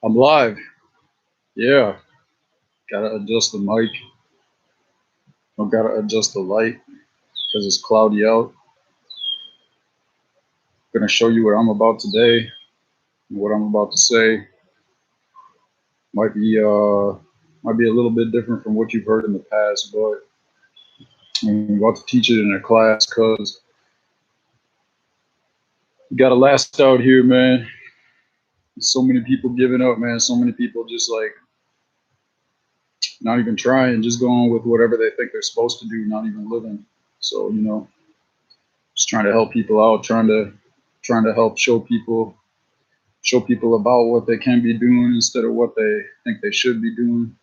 I'm live. Yeah. Gotta adjust the mic. I gotta adjust the light because it's cloudy out. Gonna show you what I'm about today. What I'm about to say might be might be a little bit different from what you've heard in the past, but I'm about to teach it in a class because you gotta last out here, man. So many people giving up, man. So many people just like not even trying, just going with whatever they think they're supposed to do, not even living. So, just trying to help people out, trying to help show people about what they can be doing instead of what they think they should be doing.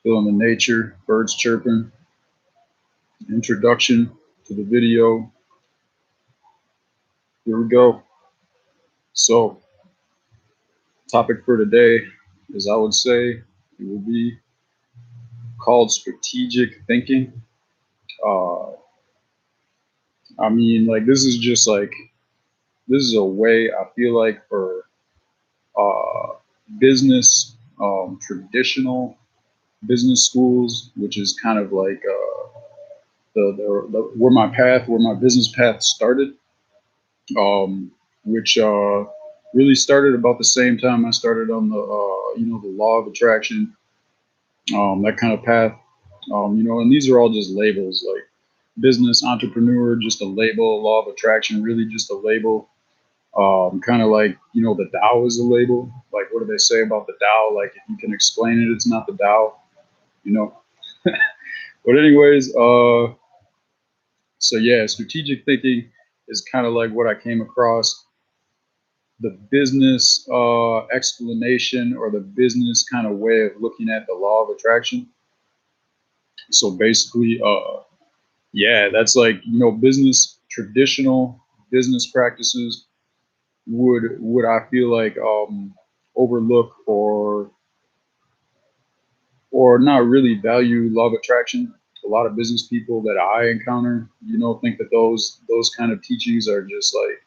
Feeling the nature, birds chirping, introduction to the video. Here we go. So, topic for today is, I would say, it will be called strategic thinking. Uh, I mean, like, this is a way I feel like for uh, business, traditional business schools, which is kind of like the where my business path started, which really started about the same time I started on the the law of attraction, that kind of path. And these are all just labels, like business entrepreneur, just a label. Law of attraction, really just a label. Kind of like the Tao is a label. Like, what do they say about the Tao? Like, if you can explain it, it's not the Tao. You know. But anyways, so yeah, strategic thinking is kind of like what I came across. The business explanation, or the business kind of way of looking at the law of attraction. So basically, yeah, that's like business, traditional business practices would I feel like overlook or not really value law of attraction. A lot of business people that I encounter, think that those kind of teachings are just like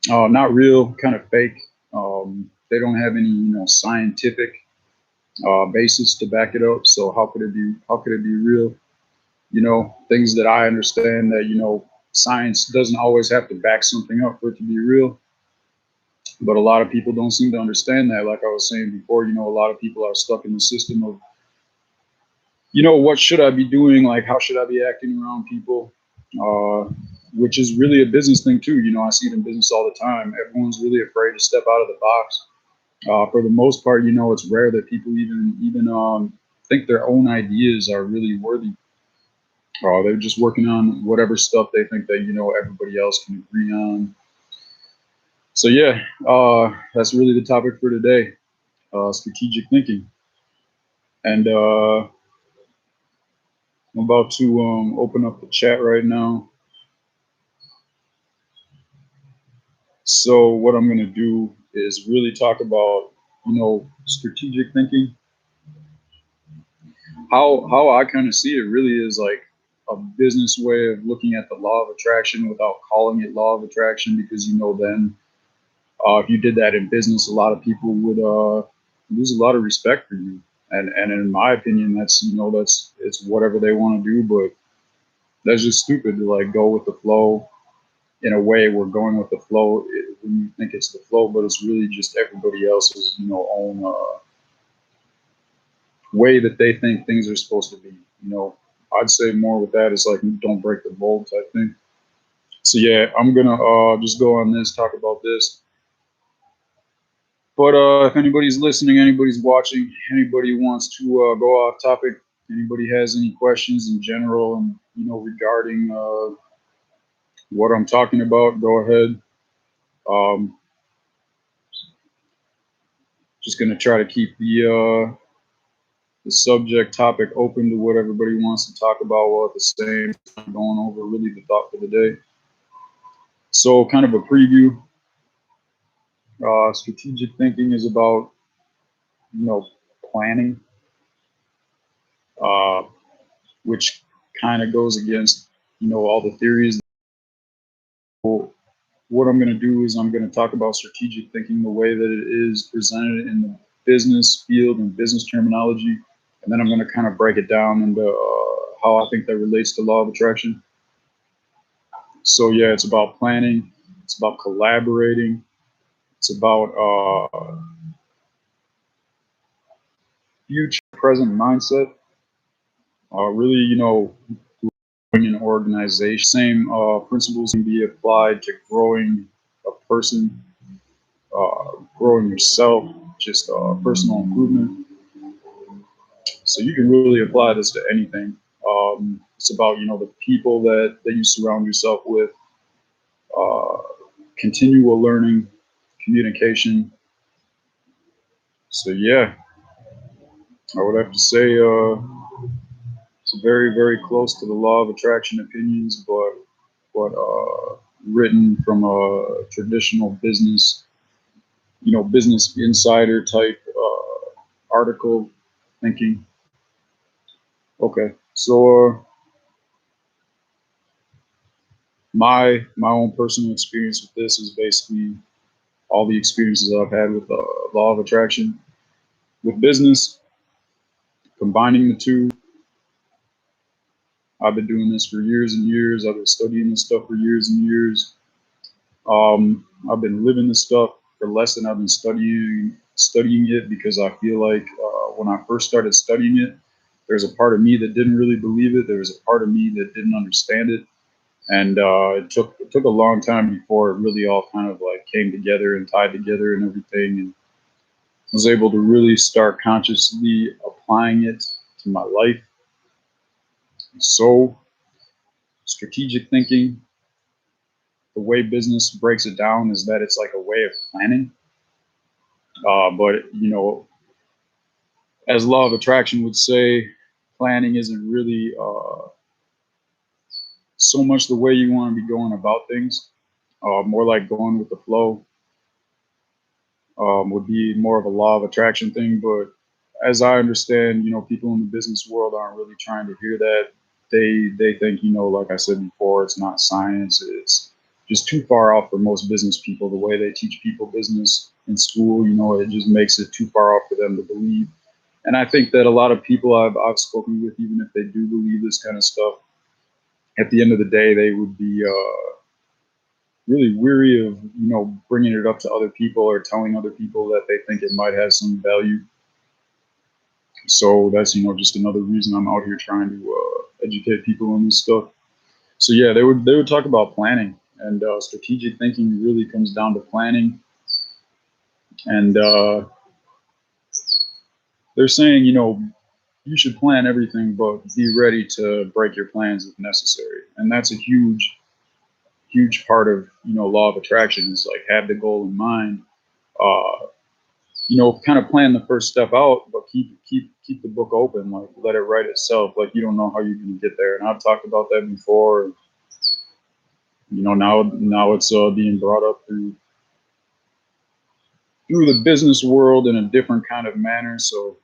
not real, kind of fake. They don't have any, scientific basis to back it up. So how could it be? How could it be real? Things that I understand that science doesn't always have to back something up for it to be real. But a lot of people don't seem to understand that. Like I was saying before, a lot of people are stuck in the system of, what should I be doing? Like, how should I be acting around people? Uh, which is really a business thing too. I see it in business all the time. Everyone's really afraid to step out of the box. For the most part, it's rare that people even think their own ideas are really worthy. They're just working on whatever stuff they think that everybody else can agree on. So yeah, that's really the topic for today: strategic thinking. And I'm about to open up the chat right now. So what I'm going to do is really talk about strategic thinking. How I kind of see it really is like a business way of looking at the law of attraction without calling it law of attraction, because then if you did that in business, a lot of people would lose a lot of respect for you. And in my opinion, that's it's whatever they want to do, but that's just stupid to like go with the flow. In a way, we're going with the flow when you think it's the flow, but it's really just everybody else's own way that they think things are supposed to be. I'd say more with that is like, don't break the mold type thing. So yeah, I'm gonna just go on this, talk about this. But if anybody's listening, anybody's watching, anybody wants to go off topic, anybody has any questions in general, and regarding what I'm talking about, go ahead. Just gonna try to keep the subject topic open to what everybody wants to talk about, while at the same time going over really the thought for the day. So, kind of a preview. Strategic thinking is about planning, uh, which kind of goes against all the theories. What what I'm going to do is I'm going to talk about strategic thinking the way that it is presented in the business field and business terminology. And then I'm going to kind of break it down into how I think that relates to law of attraction. So, yeah, it's about planning, it's about collaborating, it's about future present mindset. Really, in an organization, same principles can be applied to growing a person, growing yourself, just personal improvement. So you can really apply this to anything. It's about the people that you surround yourself with, uh, continual learning, communication. So yeah, I would have to say it's very very close to the law of attraction opinions, but written from a traditional business insider type article thinking. Okay, so my own personal experience with this is basically all the experiences I've had with law of attraction with business, combining the two. I've been doing this for years and years. I've been studying this stuff for years and years. I've been living this stuff for less than I've been studying it because I feel like when I first started studying it, there's a part of me that didn't really believe it. There was a part of me that didn't understand it, and it took a long time before it really all kind of like came together and tied together and everything, and was able to really start consciously applying it to my life. So strategic thinking, the way business breaks it down is that it's like a way of planning. But as law of attraction would say, planning isn't really so much the way you want to be going about things. More like going with the flow would be more of a law of attraction thing. But as I understand, people in the business world aren't really trying to hear that. They think, like I said before, it's not science. It's just too far off for most business people. The way they teach people business in school, it just makes it too far off for them to believe. And I think that a lot of people I've spoken with, even if they do believe this kind of stuff, at the end of the day, they would be really weary of bringing it up to other people or telling other people that they think it might have some value. So that's just another reason I'm out here trying to educate people on this stuff. So yeah, they would talk about planning, and strategic thinking really comes down to planning. And they're saying you should plan everything, but be ready to break your plans if necessary. And that's a huge part of law of attraction is like have the goal in mind. Uh, kind of plan the first step out, but keep the book open, like let it write itself. Like you don't know how you're going to get there, and I've talked about that before. Now it's being brought up through the business world in a different kind of manner. So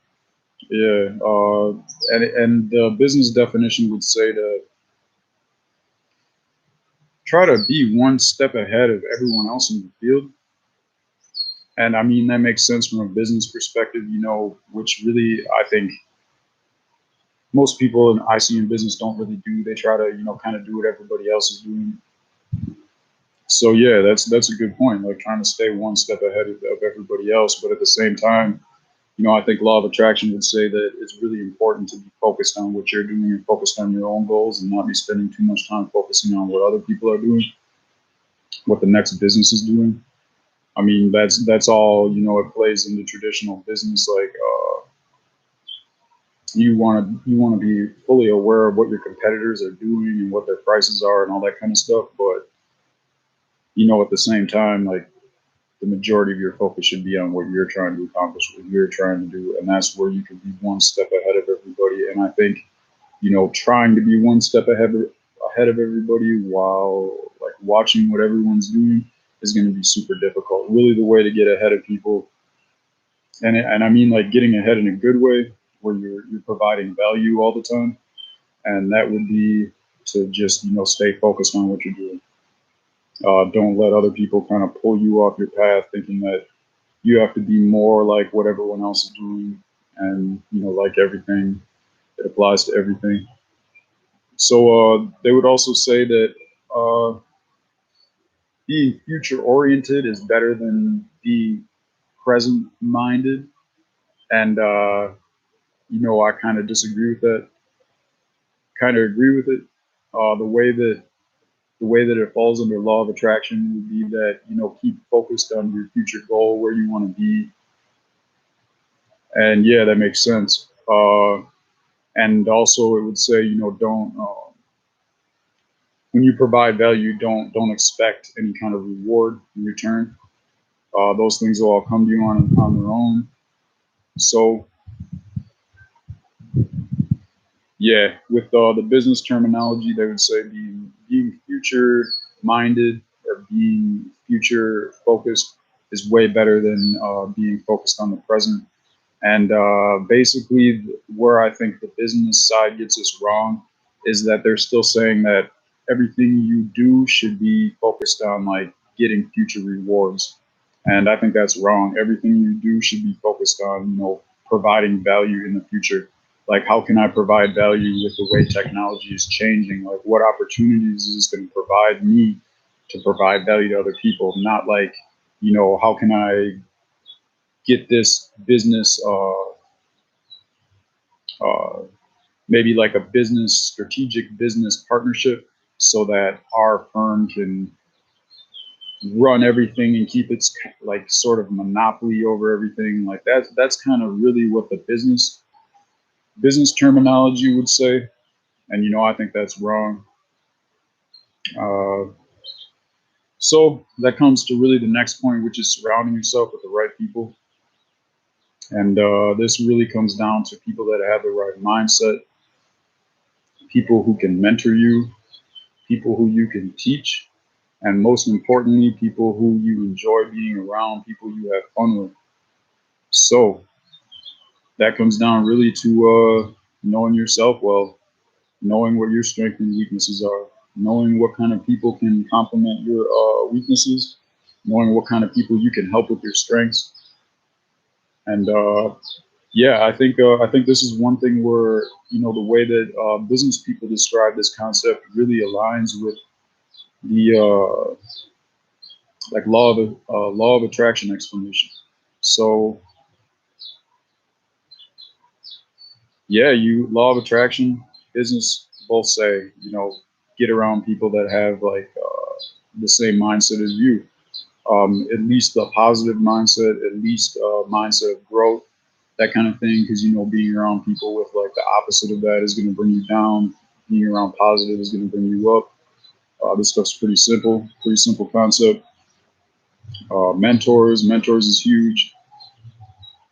yeah, and the business definition would say to try to be one step ahead of everyone else in the field. And I mean, that makes sense from a business perspective, which really I think most people I see in business don't really do. They try to, kind of do what everybody else is doing. So yeah, that's a good point. Like trying to stay one step ahead of everybody else, but at the same time, I think law of attraction would say that it's really important to be focused on what you're doing and focused on your own goals and not be spending too much time focusing on what other people are doing, what the next business is doing. I mean, that's all, it plays into traditional business. Like, you want to be fully aware of what your competitors are doing and what their prices are and all that kind of stuff. But, at the same time, like the majority of your focus should be on what you're trying to accomplish, what you're trying to do. And that's where you can be one step ahead of everybody. And I think, trying to be one step ahead of everybody while like watching what everyone's doing is going to be super difficult. Really, the way to get ahead of people, and I mean like getting ahead in a good way, where you're providing value all the time, and that would be to just stay focused on what you're doing. Don't let other people kind of pull you off your path, thinking that you have to be more like what everyone else is doing, and like everything, it applies to everything. So they would also say that uh, being future oriented is better than being present minded, and I kind of disagree with that. Kind of agree with it. The way that it falls under law of attraction would be that keep focused on your future goal, where you want to be, and yeah, that makes sense. And also, it would say don't when you provide value, don't expect any kind of reward in return. Those things will all come to you on their own. So yeah, with the business terminology, they would say being future minded or being future focused is way better than being focused on the present. And basically, where I think the business side gets us wrong is that they're still saying that everything you do should be focused on like getting future rewards. And I think that's wrong. Everything you do should be focused on, providing value in the future. Like, how can I provide value with the way technology is changing? Like, what opportunities is this going to provide me to provide value to other people? Not like, how can I get this business uh, maybe like a business strategic business partnership so that our firm can run everything and keep its like sort of monopoly over everything. Like that's kind of really what the business terminology would say, and I think that's wrong. Uh, so that comes to really the next point, which is surrounding yourself with the right people. And this really comes down to people that have the right mindset, people who can mentor you, people who you can teach, and most importantly, people who you enjoy being around, people you have fun with. So that comes down really to knowing yourself well, knowing what your strengths and weaknesses are, knowing what kind of people can complement your weaknesses, knowing what kind of people you can help with your strengths. And yeah, I think this is one thing where the way that business people describe this concept really aligns with the like law of attraction explanation. So yeah, you law of attraction, business both say get around people that have like the same mindset as you. At least a positive mindset, at least a mindset of growth, that kind of thing. Because being around people with like the opposite of that is going to bring you down. Being around positive is going to bring you up. This stuff's pretty simple concept. Mentors is huge.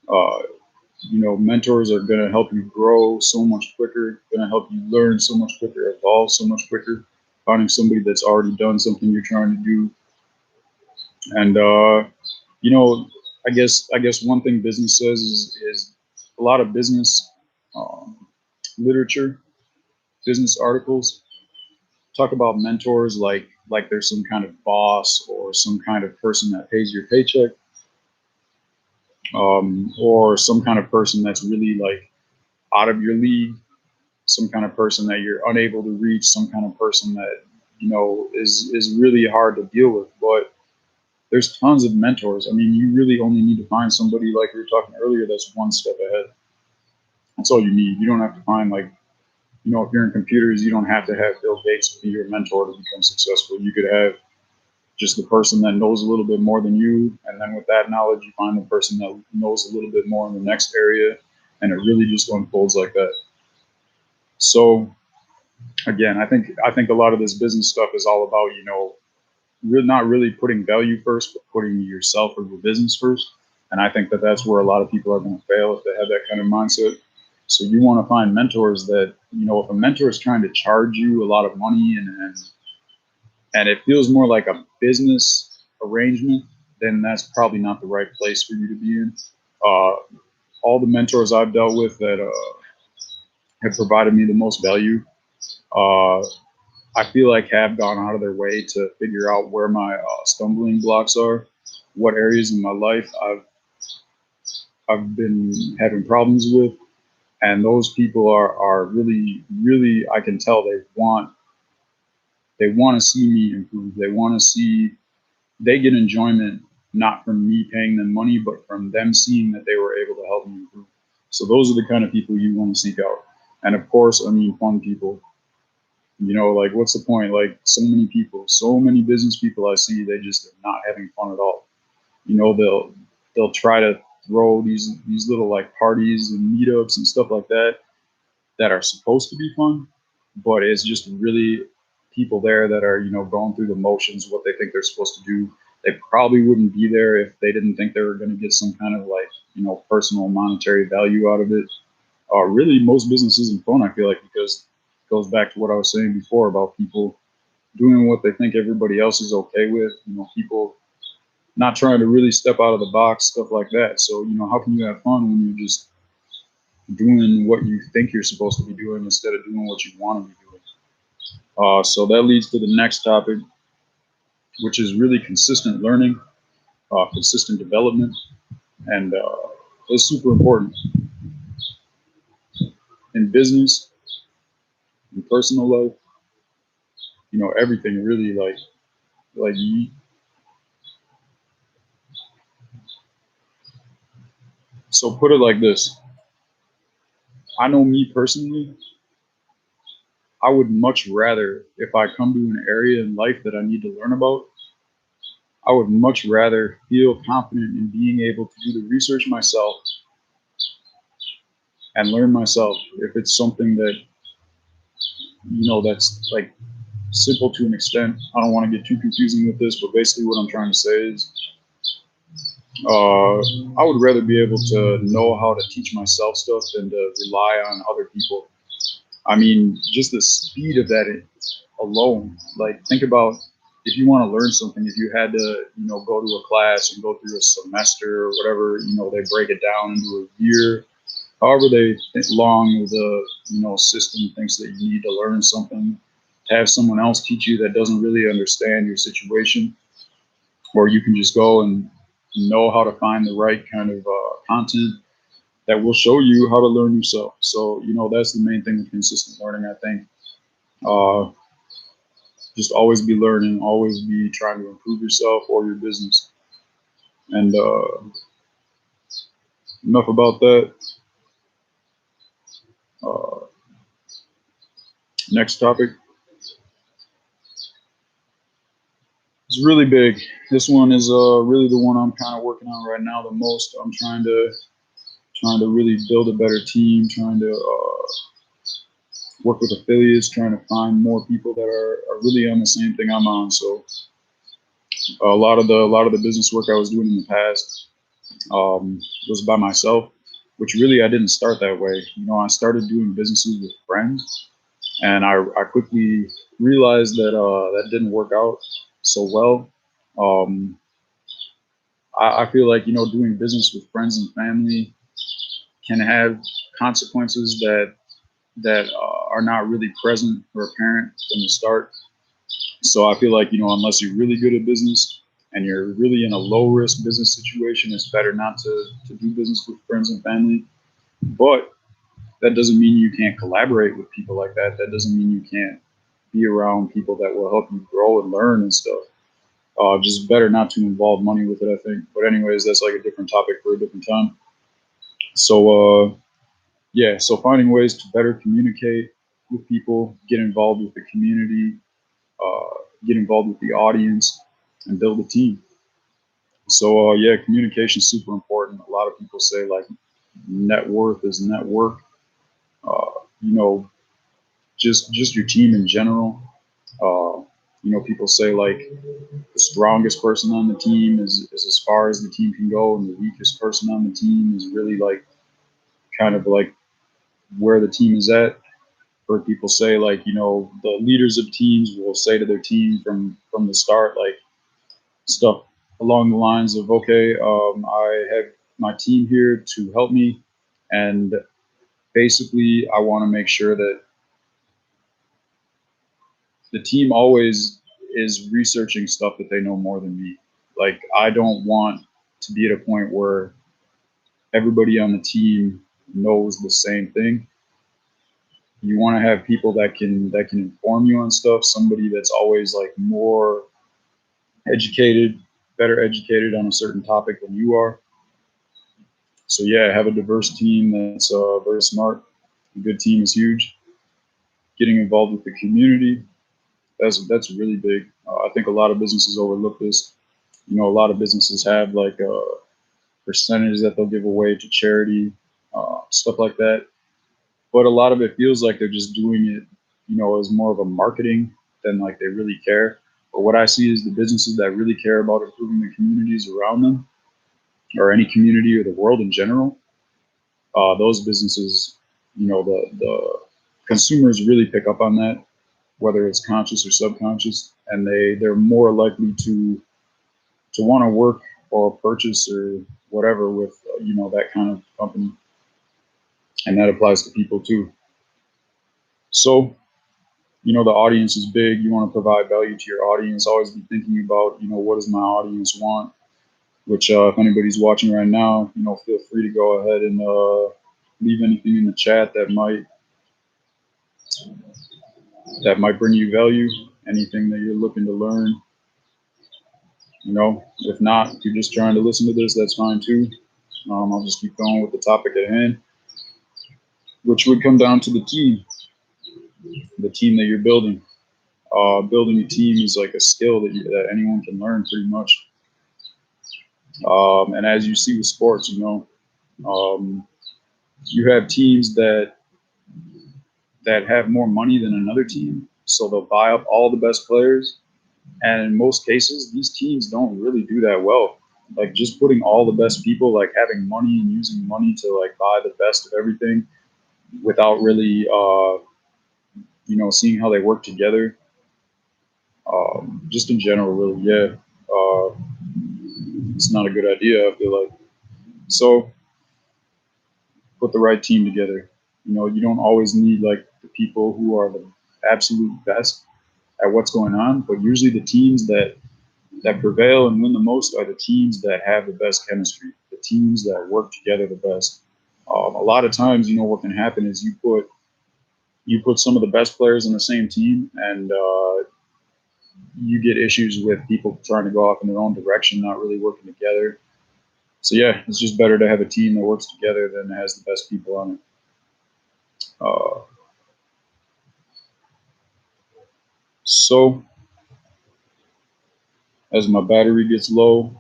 Uh, mentors are going to help you grow so much quicker, going to help you learn so much quicker, evolve so much quicker. Finding somebody that's already done something you're trying to do. And you know I guess one thing business says is a lot of business um, literature, business articles talk about mentors like there's some kind of boss or some kind of person that pays your paycheck, or some kind of person that's really like out of your league, some kind of person that you're unable to reach, some kind of person that is really hard to deal with. But there's tons of mentors. I mean, you really only need to find somebody like we were talking earlier that's one step ahead. That's all you need. You don't have to find like if you're in computers, you don't have to have Bill Gates to be your mentor to become successful. You could have just the person that knows a little bit more than you, and then with that knowledge, you find the person that knows a little bit more in the next area, and it really just unfolds like that. So again, I think a lot of this business stuff is all about you're not really putting value first, but putting yourself or your business first. And I think that that's where a lot of people are going to fail if they have that kind of mindset. So you want to find mentors that if a mentor is trying to charge you a lot of money and it feels more like a business arrangement, then that's probably not the right place for you to be in. Uh, all the mentors I've dealt with that have provided me the most value. Uh, I feel like have gone out of their way to figure out where my stumbling blocks are, what areas in my life I've been having problems with, and those people are really I can tell they want to see me improve. They want to see they get enjoyment not from me paying them money, but from them seeing that they were able to help me improve. So those are the kind of people you want to seek out. And of course, I mean, fun people. Like what's the point? Like so many people, so many business people I see, they just are not having fun at all. They'll try to throw these little like parties and meetups and stuff like that are supposed to be fun, but it's just really people there that are, going through the motions, what they think they're supposed to do. They probably wouldn't be there if they didn't think they were going to get some kind of like, personal monetary value out of it. Really, most business isn't fun, I feel like, because it goes back to what I was saying before about people doing what they think everybody else is okay with, people not trying to really step out of the box, stuff like that. So, how can you have fun when you're just doing what you think you're supposed to be doing instead of doing what you want to be doing? So that leads to the next topic, which is really consistent learning, consistent development, and it's super important in business, in personal life. Everything really like so put it like this. I know me personally, I would much rather, if I come to an area in life that I need to learn about, I would much rather feel confident in being able to do the research myself and learn myself. If it's something that, that's like simple to an extent. I don't want to get too confusing with this, but basically what I'm trying to say is I would rather be able to know how to teach myself stuff than to rely on other people. I mean, just the speed of that alone. Like, think about if you want to learn something, if you had to, go to a class and go through a semester or whatever, they break it down into a year, however long the, system thinks that you need to learn something, to have someone else teach you that doesn't really understand your situation, or you can just go and know how to find the right kind of content that will show you how to learn yourself. So, that's the main thing with consistent learning, I think. Uh, just always be learning, always be trying to improve yourself or your business. And enough about that. Uh, Next topic is really big. This one is really the one I'm kind of working on right now the most. I'm trying to really build a better team, trying to work with affiliates, trying to find more people that are really on the same thing I'm on. So a lot of the business work I was doing in the past was by myself, which really I didn't start that way. I started doing businesses with friends, and I quickly realized that that didn't work out so well. Um, I feel like doing business with friends and family can have consequences that are not really present or apparent from the start. So I feel like unless you're really good at business and you're really in a low risk business situation, it's better not to do business with friends and family. But that doesn't mean you can't collaborate with people like that. That doesn't mean you can't be around people that will help you grow and learn and stuff. Just better not to involve money with it, I think. But anyways, that's like a different topic for a different time. So yeah, so finding ways to better communicate with people, get involved with the community, uh, get involved with the audience, and build a team. So yeah, communication is super important. A lot of people say like net worth is network. Uh, you know, just your team in general. Uh, people say like the strongest person on the team is as far as the team can go, and the weakest person on the team is really like kind of like where the team is at. Heard people say like the leaders of teams will say to their team from the start like stuff along the lines of, okay, I have my team here to help me, and basically I want to make sure that the team always is researching stuff that they know more than me. Like I don't want to be at a point where everybody on the team knows the same thing. You want to have people that can inform you on stuff. Somebody that's always like more educated, better educated on a certain topic than you are. So yeah, have a diverse team that's very smart. A good team is huge. Getting involved with the community, that's really big. I think a lot of businesses overlook this. You know, a lot of businesses have like a percentage that they'll give away to charity, stuff like that. But a lot of it feels like they're just doing it, you know, as more of a marketing than like they really care. But what I see is the businesses that really care about improving the communities around them, or any community or the world in general. Those businesses, you know, the consumers really pick up on that, whether it's conscious or subconscious, and they're more likely to want to work or purchase or whatever with you know, that kind of company, and that applies to people too. So you know, the audience is big. You want to provide value to your audience. Always be thinking about, you know, what does my audience want? Which, if anybody's watching right now, you know, feel free to go ahead and leave anything in the chat that might bring you value. Anything that you're looking to learn. You know, if not, if you're just trying to listen to this, that's fine too. I'll just keep going with the topic at hand, which would come down to the team that you're building. Building a team is like a skill that anyone can learn pretty much. And as you see with sports, you know, you have teams that have more money than another team, so they'll buy up all the best players. And in most cases, these teams don't really do that well. Like just putting all the best people, like having money and using money to like buy the best of everything without really, you know, seeing how they work together. Just in general, really, yeah, it's not a good idea. I feel like so. Put the right team together. You know, you don't always need like the people who are the absolute best at what's going on, but usually the teams that prevail and win the most are the teams that have the best chemistry, the teams that work together the best. A lot of times, you know, what can happen is you put some of the best players in the same team, and you get issues with people trying to go off in their own direction, not really working together. So yeah, it's just better to have a team that works together than has the best people on it. Uh, so as my battery gets low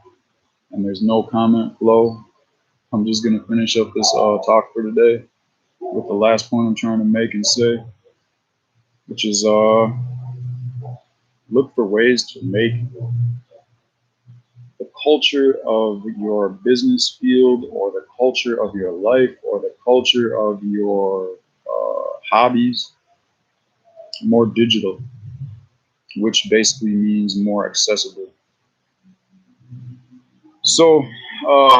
and there's no comment flow, I'm just gonna finish up this talk for today with the last point I'm trying to make and say, which is look for ways to make the culture of your business field or the culture of your life or the culture of your hobbies more digital, which basically means more accessible. So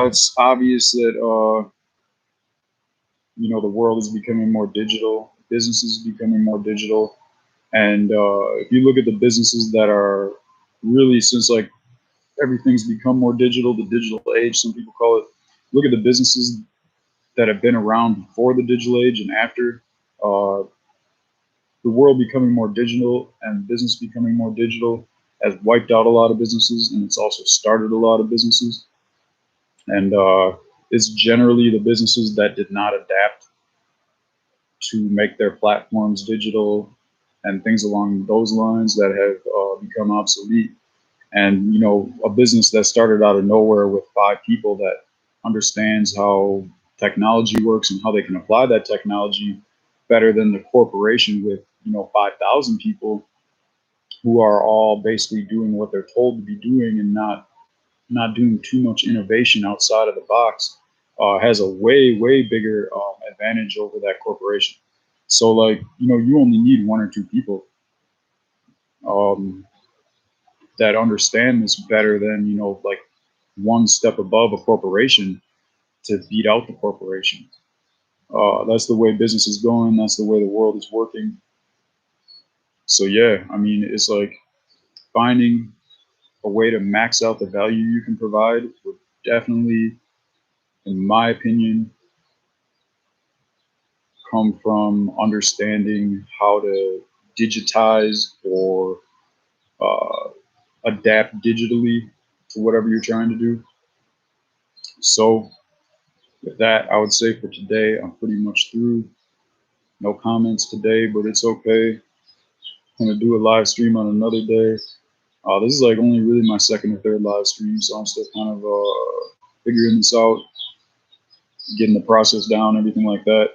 it's obvious that you know, the world is becoming more digital, businesses becoming more digital, and if you look at the businesses that are really, since like everything's become more digital, the digital age, some people call it. Look at the businesses that have been around before the digital age and after. Uh, the world becoming more digital and business becoming more digital has wiped out a lot of businesses, and it's also started a lot of businesses. And it's generally the businesses that did not adapt to make their platforms digital and things along those lines that have become obsolete. And you know, a business that started out of nowhere with 5 people that understands how technology works and how they can apply that technology better than the corporation with, you know, 5,000 people who are all basically doing what they're told to be doing and not doing too much innovation outside of the box, has a way bigger advantage over that corporation. So like, you know, you only need 1 or 2 people um, that understand this better than, you know, like one step above a corporation to beat out the corporation. That's the way business is going. That's the way the world is working. So yeah, I mean, it's like finding a way to max out the value you can provide would definitely, in my opinion, come from understanding how to digitize or uh, adapt digitally to whatever you're trying to do. So, with that, I would say for today, I'm pretty much through. No comments today, but it's okay. I'm gonna do a live stream on another day. This is like only really my second or third live stream, so I'm still kind of figuring this out, getting the process down, everything like that.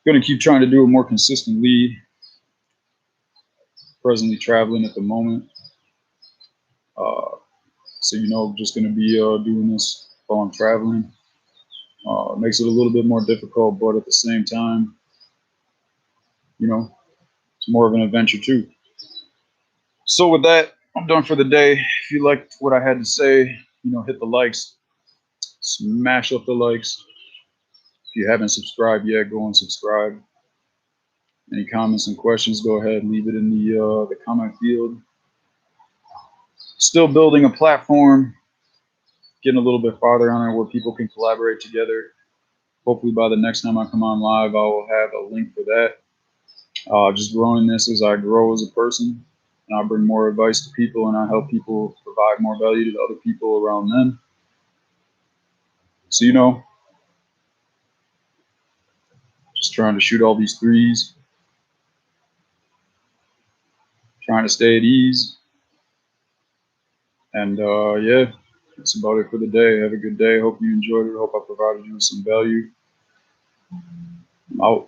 Gonna keep trying to do it more consistently. Presently traveling at the moment, uh, so just gonna be doing this while I'm traveling. Makes it a little bit more difficult, but at the same time, you know, it's more of an adventure too. So with that, I'm done for the day. If you liked what I had to say, hit the likes, smash up the likes. If you haven't subscribed yet, go and subscribe. Any comments and questions, go ahead, leave it in the comment field. Still building a platform, getting a little bit farther on it where people can collaborate together. Hopefully by the next time I come on live, I will have a link for that. Just growing this as I grow as a person, and I bring more advice to people, and I help people provide more value to the other people around them. So just trying to shoot all these threes, trying to stay at ease, and yeah, that's about it for the day. Have a good day. Hope you enjoyed it. Hope I provided you with some value. I'm out.